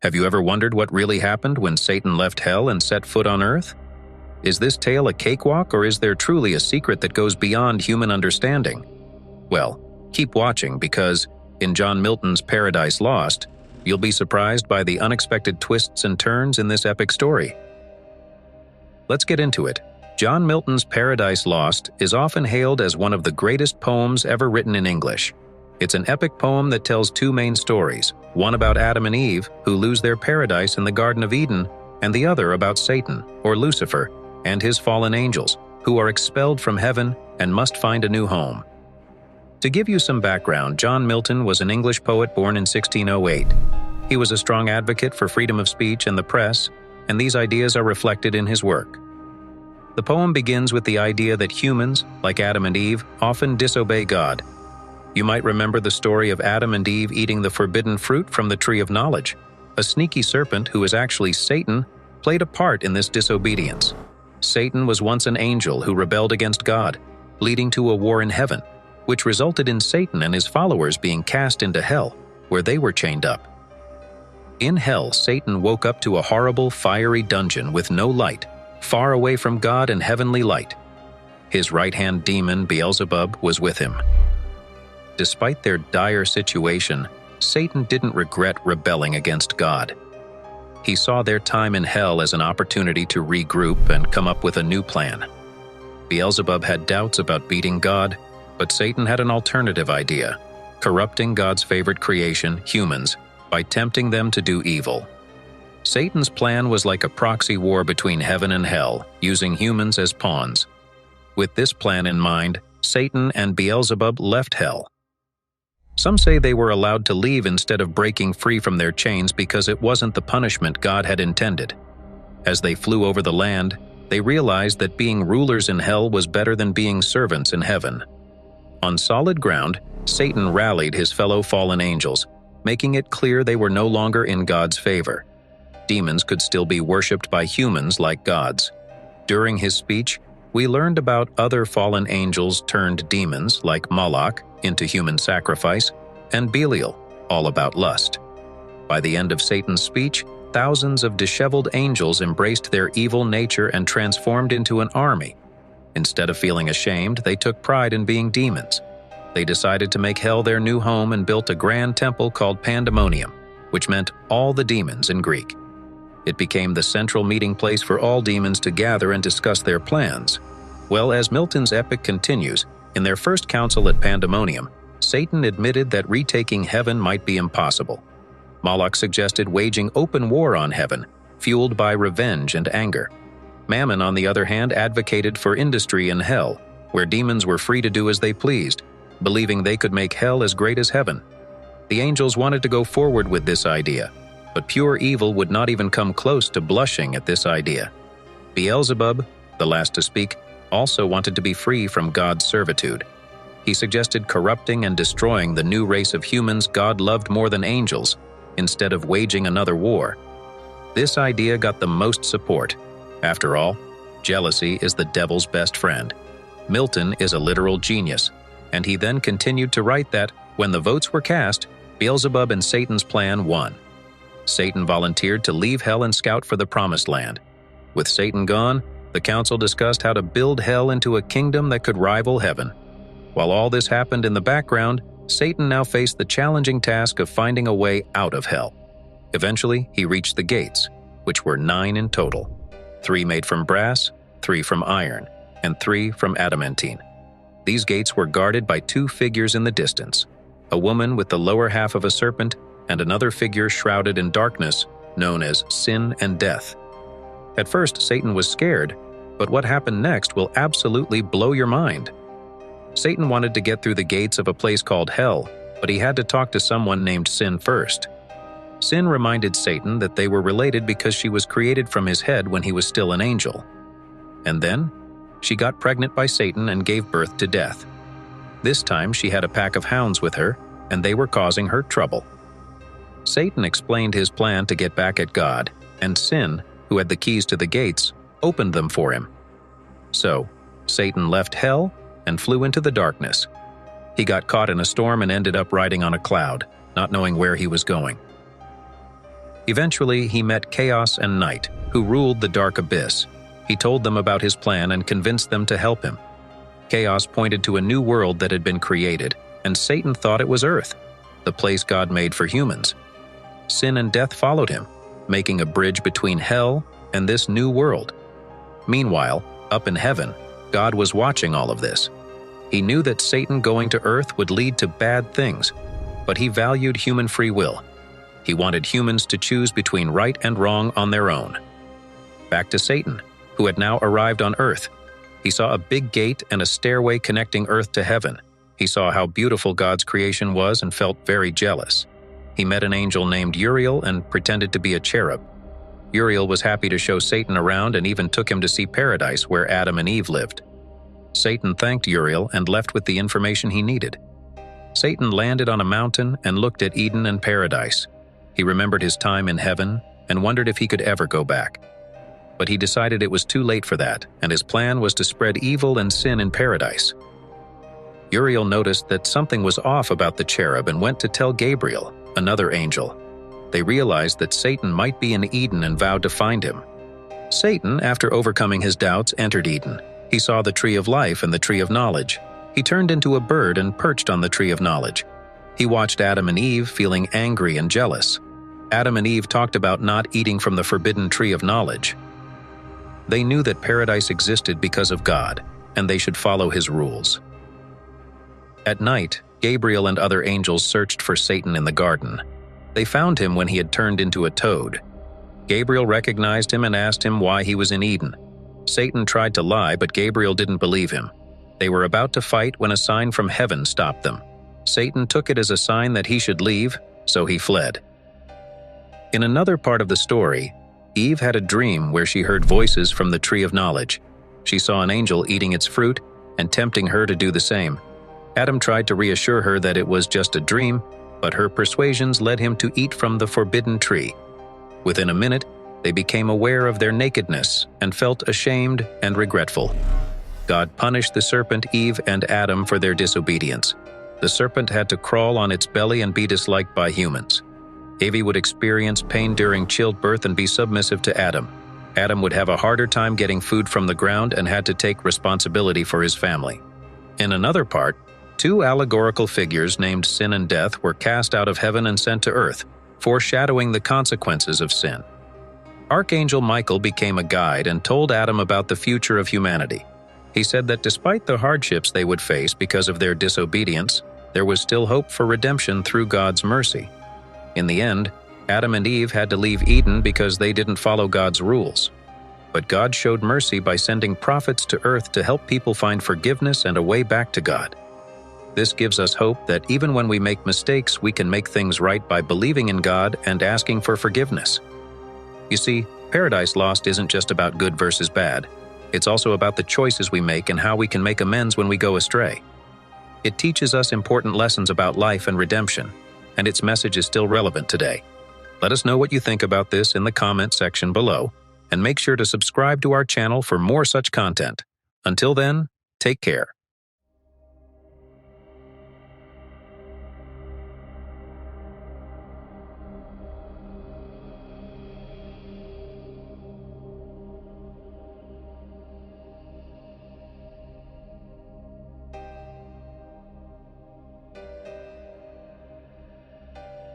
Have you ever wondered what really happened when Satan left hell and set foot on earth? Is this tale a cakewalk, or is there truly a secret that goes beyond human understanding? Well, keep watching, because in John Milton's Paradise Lost, you'll be surprised by the unexpected twists and turns in this epic story. Let's get into it. John Milton's Paradise Lost is often hailed as one of the greatest poems ever written in English. It's an epic poem that tells two main stories, one about Adam and Eve, who lose their paradise in the Garden of Eden, and the other about Satan, or Lucifer, and his fallen angels, who are expelled from heaven and must find a new home. To give you some background, John Milton was an English poet born in 1608. He was a strong advocate for freedom of speech and the press, and these ideas are reflected in his work. The poem begins with the idea that humans, like Adam and Eve, often disobey God. You might remember the story of Adam and Eve eating the forbidden fruit from the tree of knowledge. A sneaky serpent, who is actually Satan, played a part in this disobedience. Satan was once an angel who rebelled against God, leading to a war in heaven, which resulted in Satan and his followers being cast into hell, where they were chained up. In hell, Satan woke up to a horrible, fiery dungeon with no light, far away from God and heavenly light. His right-hand demon, Beelzebub, was with him. Despite their dire situation, Satan didn't regret rebelling against God. He saw their time in hell as an opportunity to regroup and come up with a new plan. Beelzebub had doubts about beating God, but Satan had an alternative idea, corrupting God's favorite creation, humans, by tempting them to do evil. Satan's plan was like a proxy war between heaven and hell, using humans as pawns. With this plan in mind, Satan and Beelzebub left hell. Some say they were allowed to leave instead of breaking free from their chains because it wasn't the punishment God had intended. As they flew over the land, they realized that being rulers in hell was better than being servants in heaven. On solid ground, Satan rallied his fellow fallen angels, making it clear they were no longer in God's favor. Demons could still be worshipped by humans like gods. During his speech, we learned about other fallen angels turned demons like Moloch, into human sacrifice, and Belial, all about lust. By the end of Satan's speech, thousands of disheveled angels embraced their evil nature and transformed into an army. Instead of feeling ashamed, they took pride in being demons. They decided to make hell their new home and built a grand temple called Pandemonium, which meant all the demons in Greek. It became the central meeting place for all demons to gather and discuss their plans. Well, as Milton's epic continues, in their first council at Pandemonium, Satan admitted that retaking heaven might be impossible. Moloch suggested waging open war on heaven, fueled by revenge and anger. Mammon, on the other hand, advocated for industry in hell, where demons were free to do as they pleased, believing they could make hell as great as heaven. The angels wanted to go forward with this idea, but pure evil would not even come close to blushing at this idea. Beelzebub, the last to speak, also wanted to be free from God's servitude. He suggested corrupting and destroying the new race of humans God loved more than angels, instead of waging another war. This idea got the most support. After all, jealousy is the devil's best friend. Milton is a literal genius, and he then continued to write that, when the votes were cast, Beelzebub and Satan's plan won. Satan volunteered to leave hell and scout for the promised land. With Satan gone, the council discussed how to build hell into a kingdom that could rival heaven. While all this happened in the background, Satan now faced the challenging task of finding a way out of hell. Eventually, he reached the gates, which were 9 in total. 3 made from brass, 3 from iron, and 3 from adamantine. These gates were guarded by 2 figures in the distance, a woman with the lower half of a serpent and another figure shrouded in darkness, known as Sin and Death. At first, Satan was scared, but what happened next will absolutely blow your mind. Satan wanted to get through the gates of a place called Hell, but he had to talk to someone named Sin first. Sin reminded Satan that they were related because she was created from his head when he was still an angel. And then, she got pregnant by Satan and gave birth to Death. This time, she had a pack of hounds with her, and they were causing her trouble. Satan explained his plan to get back at God, and Sin, who had the keys to the gates, opened them for him. So, Satan left hell and flew into the darkness. He got caught in a storm and ended up riding on a cloud, not knowing where he was going. Eventually, he met Chaos and Night, who ruled the dark abyss. He told them about his plan and convinced them to help him. Chaos pointed to a new world that had been created, and Satan thought it was Earth, the place God made for humans. Sin and death followed him, making a bridge between hell and this new world. Meanwhile, up in heaven, God was watching all of this. He knew that Satan going to Earth would lead to bad things, but he valued human free will. He wanted humans to choose between right and wrong on their own. Back to Satan, who had now arrived on Earth. He saw a big gate and a stairway connecting Earth to heaven. He saw how beautiful God's creation was and felt very jealous. He met an angel named Uriel and pretended to be a cherub. Uriel was happy to show Satan around and even took him to see paradise where Adam and Eve lived. Satan thanked Uriel and left with the information he needed. Satan landed on a mountain and looked at Eden and paradise. He remembered his time in heaven and wondered if he could ever go back. But he decided it was too late for that, and his plan was to spread evil and sin in paradise. Uriel noticed that something was off about the cherub and went to tell Gabriel, another angel. They realized that Satan might be in Eden and vowed to find him. Satan, after overcoming his doubts, entered Eden. He saw the tree of life and the tree of knowledge. He turned into a bird and perched on the tree of knowledge. He watched Adam and Eve feeling angry and jealous. Adam and Eve talked about not eating from the forbidden tree of knowledge. They knew that paradise existed because of God, and they should follow his rules. At night, Gabriel and other angels searched for Satan in the garden. They found him when he had turned into a toad. Gabriel recognized him and asked him why he was in Eden. Satan tried to lie, but Gabriel didn't believe him. They were about to fight when a sign from heaven stopped them. Satan took it as a sign that he should leave, so he fled. In another part of the story, Eve had a dream where she heard voices from the tree of knowledge. She saw an angel eating its fruit and tempting her to do the same. Adam tried to reassure her that it was just a dream, but her persuasions led him to eat from the forbidden tree. Within a minute, they became aware of their nakedness and felt ashamed and regretful. God punished the serpent Eve and Adam for their disobedience. The serpent had to crawl on its belly and be disliked by humans. Eve would experience pain during childbirth and be submissive to Adam. Adam would have a harder time getting food from the ground and had to take responsibility for his family. In another part, two allegorical figures named Sin and Death were cast out of heaven and sent to earth, foreshadowing the consequences of sin. Archangel Michael became a guide and told Adam about the future of humanity. He said that despite the hardships they would face because of their disobedience, there was still hope for redemption through God's mercy. In the end, Adam and Eve had to leave Eden because they didn't follow God's rules. But God showed mercy by sending prophets to earth to help people find forgiveness and a way back to God. This gives us hope that even when we make mistakes, we can make things right by believing in God and asking for forgiveness. You see, Paradise Lost isn't just about good versus bad. It's also about the choices we make and how we can make amends when we go astray. It teaches us important lessons about life and redemption, and its message is still relevant today. Let us know what you think about this in the comment section below, and make sure to subscribe to our channel for more such content. Until then, take care.